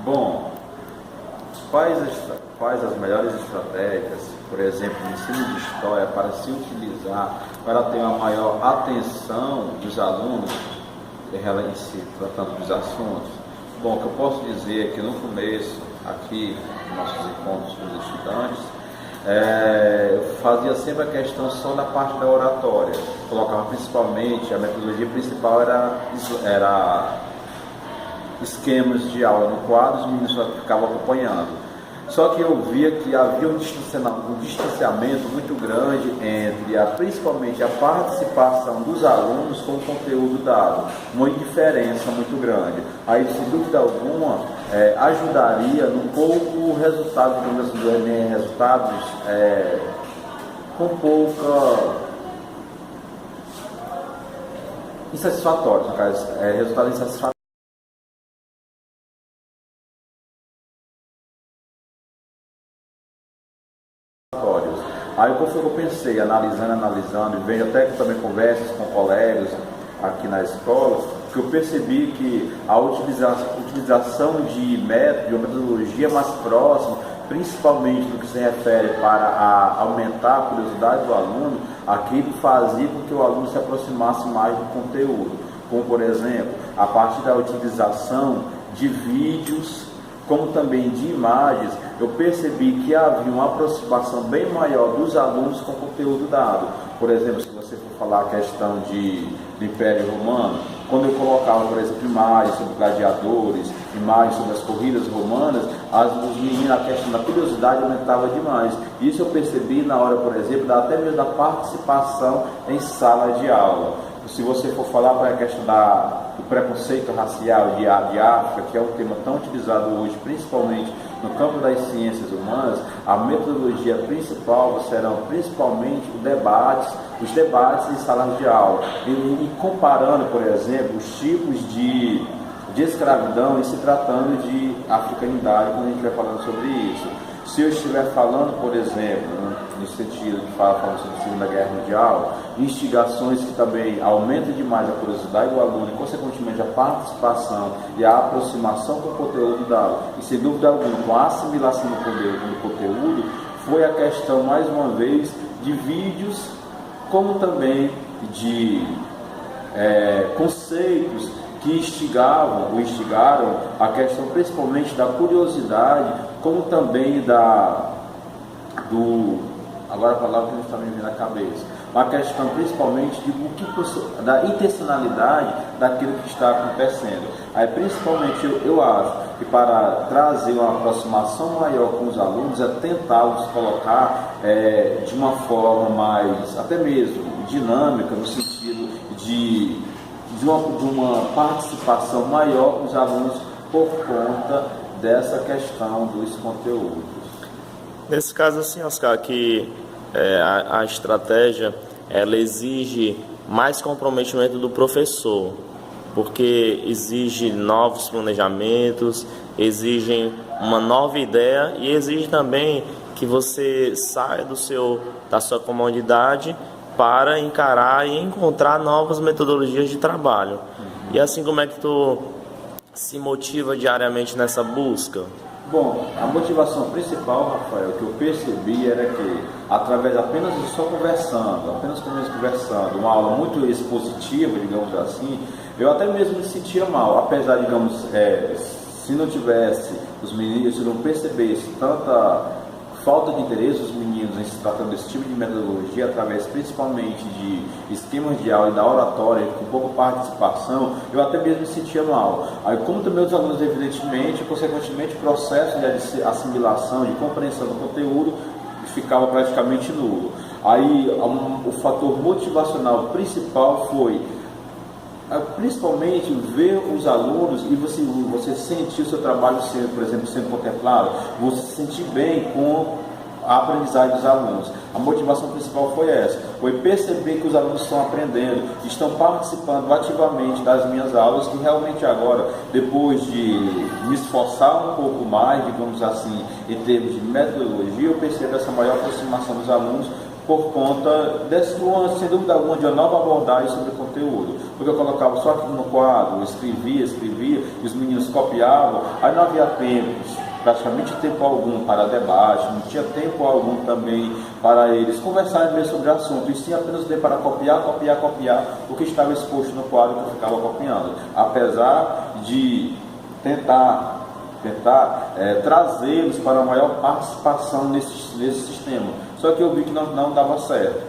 Bom, quais as melhores estratégias, por exemplo, no ensino de história, para se utilizar, para ter uma maior atenção dos alunos em si, tratando dos assuntos? Bom, o que eu posso dizer é que no começo, aqui, nos nossos encontros com os estudantes, eu fazia sempre a questão só da parte da oratória. Colocava principalmente, a metodologia principal era esquemas de aula no quadro, os meninos só ficavam acompanhando. Só que eu via que havia um distanciamento muito grande entre principalmente a participação dos alunos com o conteúdo dado, uma indiferença muito grande. Aí, sem dúvida alguma, ajudaria no pouco o resultado do Enem, resultados com pouca insatisfatórios, no caso, resultados insatisfatórios. Aí qual foi que eu pensei, analisando, e vejo até que também conversas com colegas aqui na escola, que eu percebi que a utilização de método, de uma metodologia mais próxima, principalmente no que se refere para aumentar a curiosidade do aluno, aquilo fazia com que o aluno se aproximasse mais do conteúdo. Como, por exemplo, a partir da utilização de vídeos, como também de imagens, eu percebi que havia uma aproximação bem maior dos alunos com o conteúdo dado. Por exemplo, se você for falar a questão do Império Romano, quando eu colocava, por exemplo, imagens sobre gladiadores, imagens sobre as corridas romanas, os meninos, a questão da curiosidade aumentava demais. Isso eu percebi na hora, por exemplo, até mesmo da participação em sala de aula. Se você for falar para a questão do preconceito racial de África, que é um tema tão utilizado hoje, principalmente no campo das ciências humanas, a metodologia principal serão principalmente os debates em salas de aula. E comparando, por exemplo, os tipos de escravidão e se tratando de africanidade, quando a gente vai falando sobre isso. Se eu estiver falando, por exemplo, no sentido de falando sobre a Segunda Guerra Mundial, instigações que também aumentam demais a curiosidade do aluno e, consequentemente, a participação e a aproximação com o conteúdo dado, e sem dúvida alguma, com a assimilação do conteúdo, foi a questão, mais uma vez, de vídeos, como também de conceitos que instigaram a questão principalmente da curiosidade, como também agora a palavra que não está me vindo na cabeça, a questão principalmente da intencionalidade daquilo que está acontecendo. Aí principalmente eu acho que para trazer uma aproximação maior com os alunos é tentá-los colocar de uma forma mais, até mesmo dinâmica, no sentido de uma participação maior dos alunos por conta dessa questão dos conteúdos. Nesse caso, assim, Oscar, que a estratégia ela exige mais comprometimento do professor, porque exige novos planejamentos, exige uma nova ideia e exige também que você saia da sua comodidade para encarar e encontrar novas metodologias de trabalho. E assim, como é que tu se motiva diariamente nessa busca? Bom, a motivação principal, Rafael, que eu percebi era que, através apenas de só conversando, uma aula muito expositiva, digamos assim, eu até mesmo me sentia mal, apesar, digamos, se não tivesse os meninos, se não percebesse tanta falta de interesse dos meninos em se tratando desse tipo de metodologia, através principalmente de esquemas de aula e da oratória, com pouca participação, eu até mesmo me sentia mal. Aí, como também os alunos, evidentemente, consequentemente, o processo de assimilação, de compreensão do conteúdo ficava praticamente nulo. Aí, o fator motivacional principal foi principalmente ver os alunos e você sentir o seu trabalho sendo, por exemplo, sendo contemplado, você se sentir bem com a aprendizagem dos alunos. A motivação principal foi essa, foi perceber que os alunos estão aprendendo, estão participando ativamente das minhas aulas, que realmente agora, depois de me esforçar um pouco mais, digamos assim, em termos de metodologia, eu percebo essa maior aproximação dos alunos por conta sem dúvida alguma, de uma nova abordagem sobre o conteúdo. Porque eu colocava só aqui no quadro, escrevia, e os meninos copiavam, aí não havia praticamente tempo algum para debate, não tinha tempo algum também para eles conversarem mesmo sobre o assunto, e sim apenas tempo para copiar o que estava exposto no quadro que eu ficava copiando. Apesar de tentar trazê-los para uma maior participação nesse sistema. Só que eu vi que não dava certo.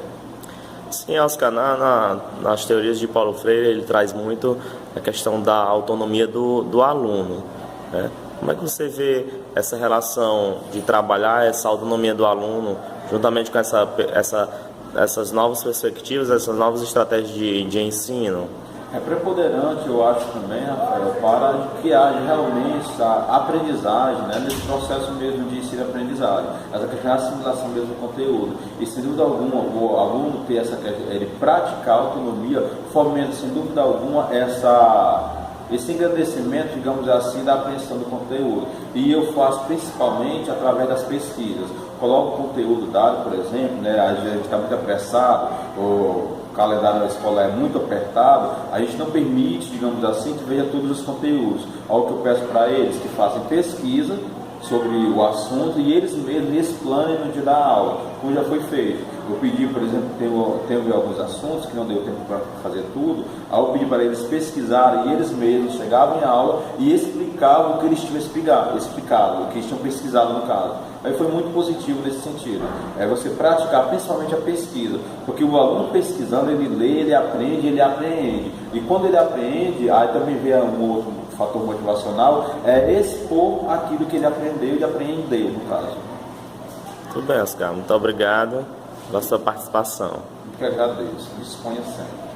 Sim, Oscar, nas teorias de Paulo Freire, ele traz muito a questão da autonomia do aluno, né? Como é que você vê essa relação de trabalhar essa autonomia do aluno juntamente com essas novas perspectivas, essas novas estratégias de ensino? É preponderante, eu acho também, Rafael, para que haja realmente a aprendizagem, né, nesse processo mesmo de ensino-aprendizagem, essa questão da assimilação mesmo do conteúdo. E sem dúvida alguma, o aluno ter ele praticar a autonomia, fomenta sem dúvida alguma esse engrandecimento, digamos assim, da apreensão do conteúdo. E eu faço principalmente através das pesquisas. Coloco o conteúdo dado, por exemplo, né, a gente está muito apressado, o calendário da escola é muito apertado, a gente não permite, digamos assim, que veja todos os conteúdos. Algo que eu peço para eles, que façam pesquisa sobre o assunto e eles mesmos explanem no dia da aula, como já foi feito. Eu pedi, por exemplo, teve alguns assuntos que não deu tempo para fazer tudo, aí eu pedi para eles pesquisarem e eles mesmos chegavam em aula e explicavam o que eles tinham explicado, o que eles tinham pesquisado no caso. Aí foi muito positivo nesse sentido. É você praticar principalmente a pesquisa, porque o aluno pesquisando, ele lê, ele aprende, ele apreende. E quando ele apreende, aí também vem um outro fator motivacional, é expor aquilo que ele aprendeu e apreendeu, no caso. Tudo bem, Oscar. Muito obrigado pela sua participação. Eu que agradeço. Disponha sempre.